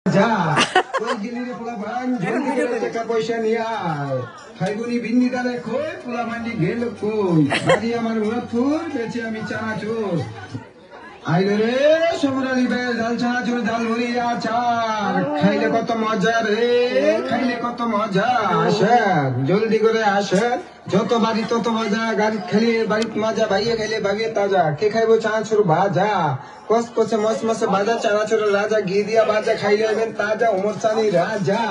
যা ওই গেলিরে পোলা ভান জলদি করে টাকা পয়সা নিয়ে আয় খাইগুনি বিন্দি দালে খই পোলা মান্ডি গেল কই বাড়ি আমার মুরাদপুর বেচে আমি চানাচুর আইলে রে সমরালি বেল ডাল চানাচুর ডাল মুড়ি আচার খাইলে কত মজা রে খাইলে কত মজা আসেন জলদি করে আসেন যত বাড়ি তত মজা গাড়ি খেলে বাড়িতে মজা ভাইয়ে খেলে ভাগে তাজা কে খাইবো চানাচুর ভাজা কস কসে মস মসে বাজা চানাচুর রাজা ঘি দিয়া বাজা খাইলে হবেন তাজা উমর চানি রাজা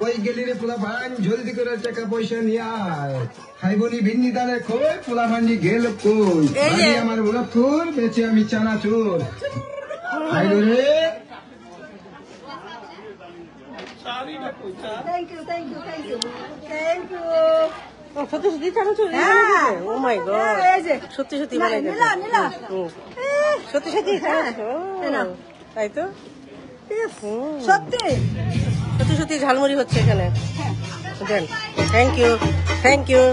ওই গেলিরে পোলা ভান জলদি করে টাকা পয়সা নিয়ে আয় খাইবনি ভিন্নি দালে খই পোলা মান্ডি গেল কই বাড়ি আমার মুরাদপুর বেচে আমি চানাচুর আইলো রে Thank you. সত্যি সত্যি চানাচুর ও মাই গড সত্যি সত্যি বানাই সত্যি সত্যি তাই তো সত্যি সত্যি সত্যি ঝালমুড়ি হচ্ছে এখানে দেন থ্যাংক ইউ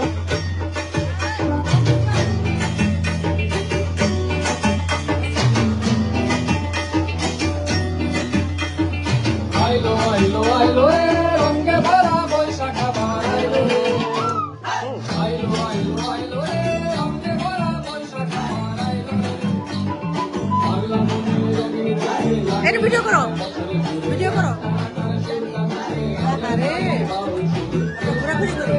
এটা ভিডিও করো আরে ঘোরাঘুরি করো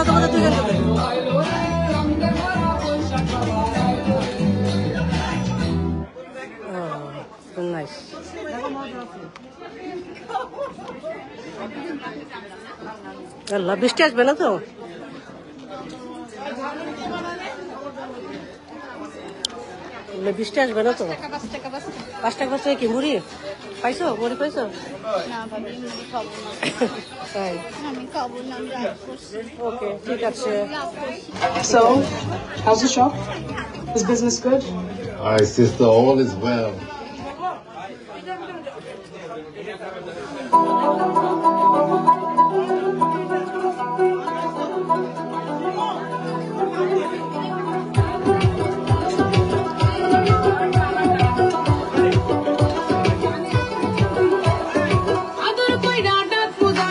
তোমাদের দুজন নাইস আল্লাহ বৃষ্টি আসবে না তো বৃষ্টি আসবে না তো 5 টাকা কি মুড়ি পাইছো মুড়ি পাইছো তাই ওকে ঠিক আছে So, how's the shop? Is business good? Hi, sister. All is well. আদর কইরা ডাক পূজা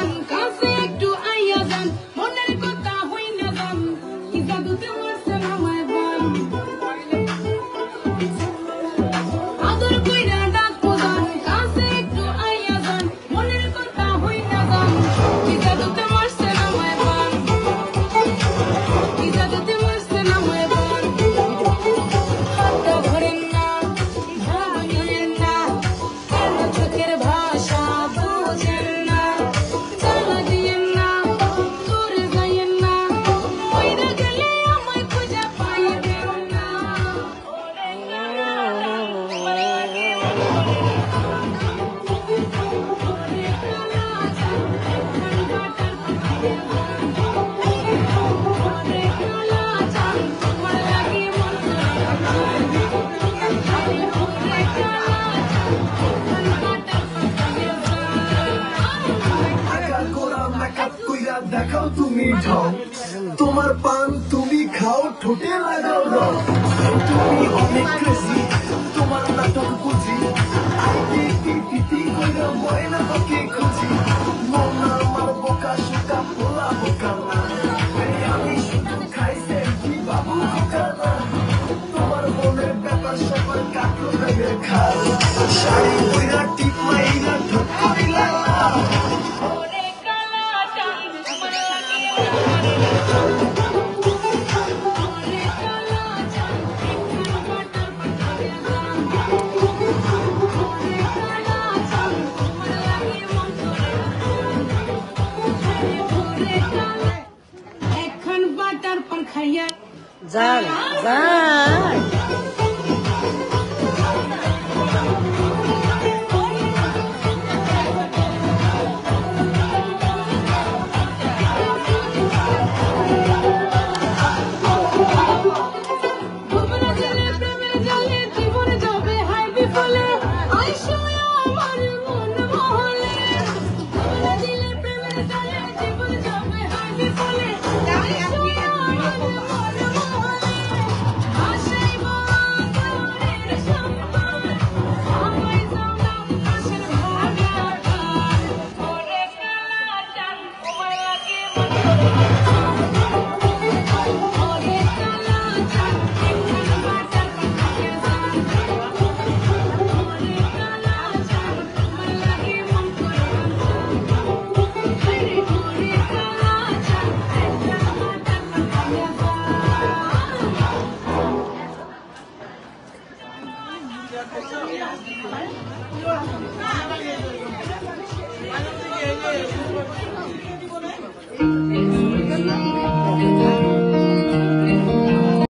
দেখাও তুমি ঢং তোমার পান তুমি খাও ঠোঁটে লাগাও রং তুমি অনেক ক্রেজি তোমার নাটক বুঝি ময়না পাখি খুঁজি মন আমার বোকা শোকা পোলা বোকা না আমি শুধু খাইছে কি বাবু খোকা না তোমার মনের ব্যাপার সবার কাটলো ব্যাগের খাল শাড়ি বইরা টিপ মাইরা ঠক করিলা যান যান Thank you.